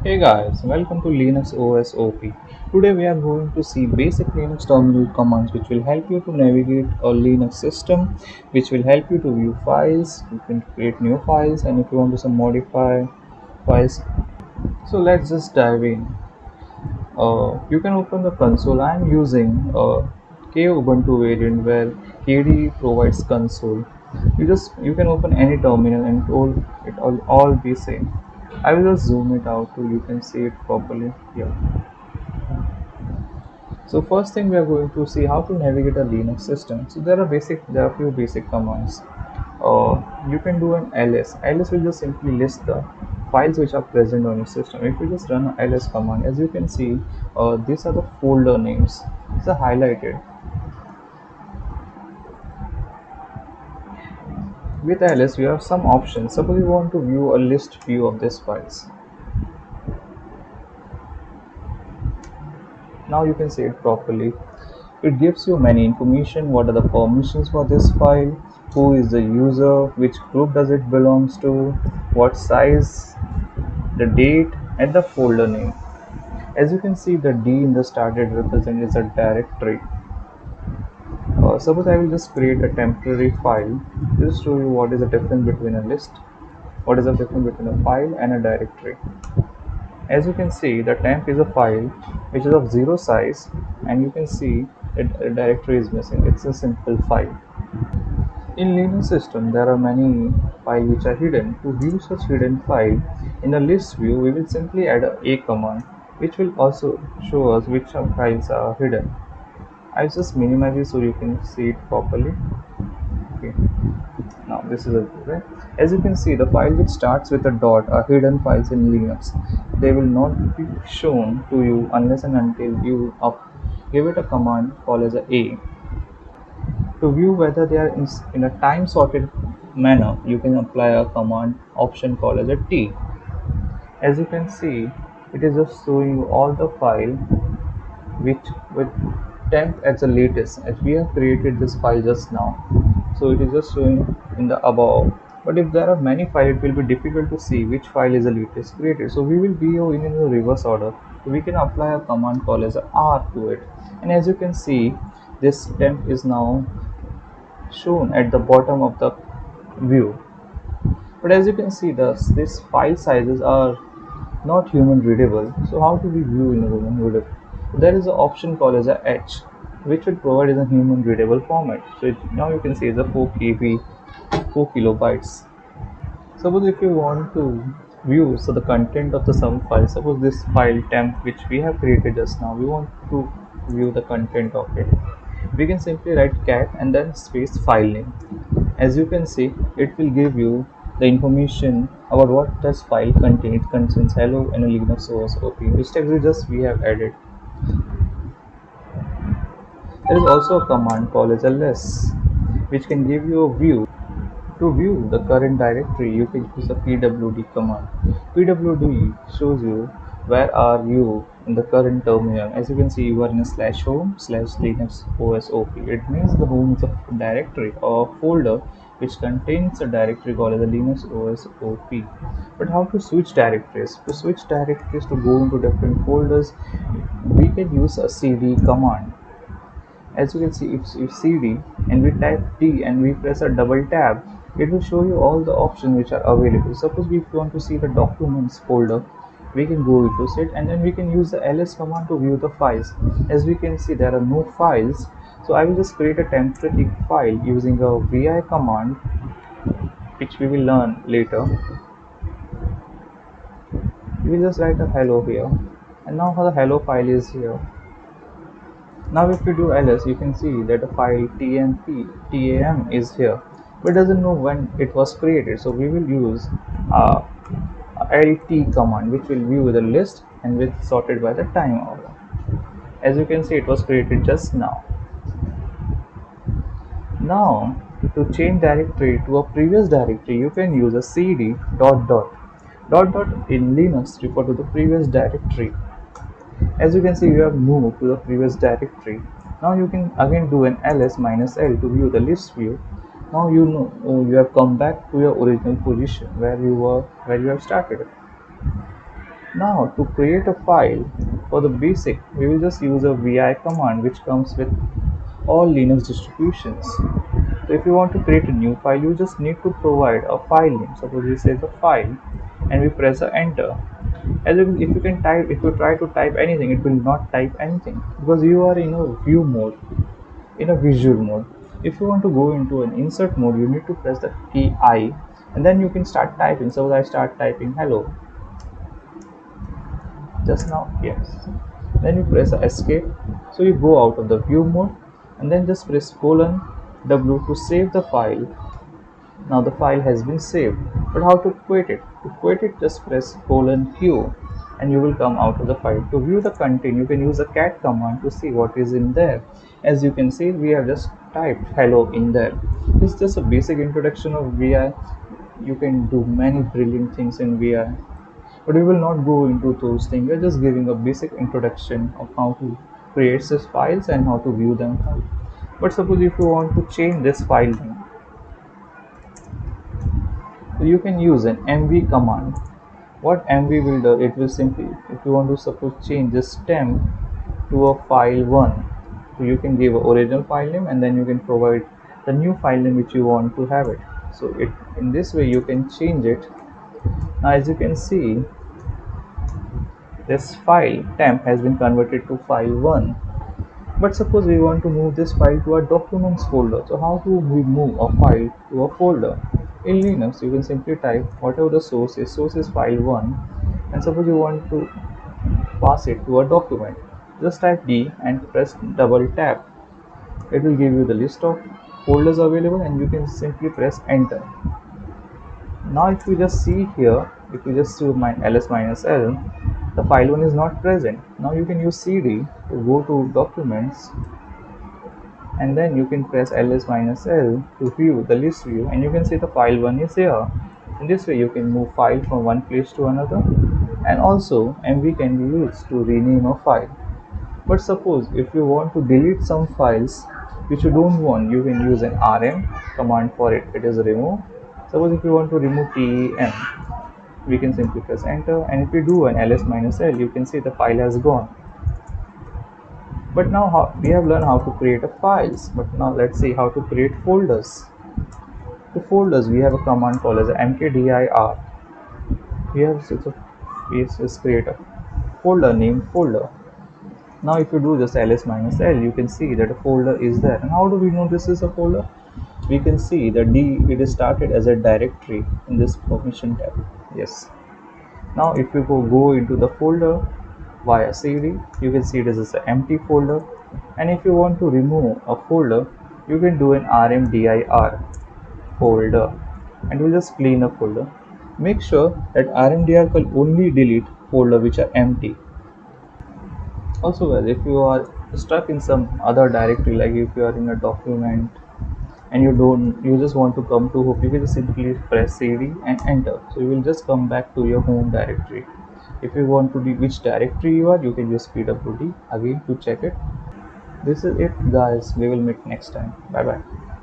Hey guys, welcome to Linux OS OP. Today we are going to see basic Linux terminal commands which will help you to navigate a Linux system, which will help you to view files, you can create new files, and if you want to some modify files. So let's just dive in. You can open the console. I am using K Ubuntu variant where KDE provides console. You can open any terminal and it all be same. I will just zoom it out so you can see it properly here. So first thing we are going to see how to navigate a Linux system. So there are few basic commands. You can do an ls. Ls will just simply list the files which are present on your system. If you just run an ls command, as you can see, these are the folder names. These are highlighted. With ls, you have some options. Suppose you want to view a list view of these files. Now you can see it properly. It gives you many information. What are the permissions for this file? Who is the user? Which group does it belongs to? What size? The date and the folder name. As you can see, the D in the started represent is a directory. Suppose I will just create a temporary file. Just show you what is the difference between a list, what is the difference between a file and a directory. As you can see, the temp is a file which is of 0 size, and you can see that a directory is missing. It's a simple file. In Linux system, there are many files which are hidden. To view such hidden file, in the list view, we will simply add a command, which will also show us which files are hidden. I just minimize it so you can see it properly. Okay. Now this is a right. As you can see, the file which starts with a dot are hidden files in Linux. They will not be shown to you unless and until you give it a command called as a. To view whether they are in a time sorted manner, you can apply a command option called as a T. As you can see, it is just showing you all the file which with temp as the latest, as we have created this file just now. So it is just showing in the above. But if there are many files, it will be difficult to see which file is the latest created. So we will be in the reverse order. So we can apply a command called as a R to it. And as you can see, this temp is now shown at the bottom of the view. But as you can see, these file sizes are not human readable. So how do we view in a human readable? There is an option called as a H, which will provide as a human readable format. So now you can see it's a 4 KB, 4 kilobytes. Suppose if you want to view the content of the some file, suppose this file temp which we have created just now, we want to view the content of it. We can simply write cat and then space file name. As you can see, it will give you the information about what this file contains. It contains hello and a Linux OS OP, which text we have added. There is also a command called as ls, which can give you a view. To view the current directory, you can use the pwd command. Pwd shows you where are you in the current terminal. As you can see, you are in a /home/linux osop. It means the home is a directory or folder which contains a directory called as a Linux OS/OP. But how to switch directories? To switch directories to go into different folders, we can use a cd command. As you can see, if cd and we type t and we press a double tab, it will show you all the options which are available. Suppose if you want to see the documents folder, we can go into it and then we can use the ls command to view the files. As we can see, there are no files, so I will just create a temporary file using a vi command, which we will learn later. We will just write a hello here, and now the hello file is here. Now if we do ls, you can see that the file tam is here, but doesn't know when it was created. So we will use lt command, which will view the list and will sorted by the time order. As you can see, it was created just now. Now to change directory to a previous directory, you can use a cd dot dot. Dot dot in Linux refer to the previous directory. As you can see, you have moved to the previous directory. Now you can again do an ls minus l to view the list view. Now you know you have come back to your original position where you have started. Now to create a file, for the basic we will just use a vi command which comes with all Linux distributions. So if you want to create a new file, you just need to provide a file name. Suppose this is a file and we press the enter. If you try to type anything, it will not type anything because you are in a view mode, in a visual mode. If you want to go into an insert mode, you need to press the key I and then you can start typing. So I start typing hello just now, yes. Then you press escape. So you go out of the view mode and then just press colon W to save the file. Now the file has been saved, but how to quit it? To quit it, just press colon Q and you will come out of the file. To view the content, you can use the cat command to see what is in there. As you can see, we have just typed hello in there. This is just a basic introduction of VI. You can do many brilliant things in VI, but we will not go into those things. We're just giving a basic introduction of how to create these files and how to view them. But suppose if you want to change this file name, so you can use an mv command. What mv will do, it will simply, if you want to suppose change this temp to a file1, so you can give a original file name and then you can provide the new file name which you want to have it. So it, in this way you can change it. Now as you can see, this file temp has been converted to file1. But suppose we want to move this file to our documents folder. So how do we move a file to a folder? In Linux, you can simply type whatever the source is file1, and suppose you want to pass it to a document. Just type D and press double tap. It will give you the list of folders available and you can simply press enter. Now if you just see here, if you just do ls-l, the file1 is not present. Now you can use cd to go to documents and then you can press ls-l to view the list view and you can see the file1 is here. In this way you can move file from one place to another, and also mv can be used to rename a file. But suppose if you want to delete some files which you don't want, you can use an rm command for it. It is remove. Suppose if you want to remove tem, we can simply press enter, and if you do an ls-l, you can see the file has gone. But now we have learned how to create a files, but now let's see how to create folders. To folders we have a command called as mkdir. We just create a folder named folder. Now if you do this ls-l, you can see that a folder is there. And how do we know this is a folder? We can see that it is started as a directory in this permission tab. Yes. Now if you go into the folder via cd, you can see this is an empty folder, and if you want to remove a folder, you can do an rmdir folder and we'll just clean a folder. Make sure that rmdir will only delete folder which are empty. Also, well, if you are stuck in some other directory, like if you are in a document and you just want to come to hope, you can just simply press cd and enter, so you will just come back to your home directory. If you want to be which directory you are, you can use pwd again to check it. This is it guys, we will meet next time. Bye bye.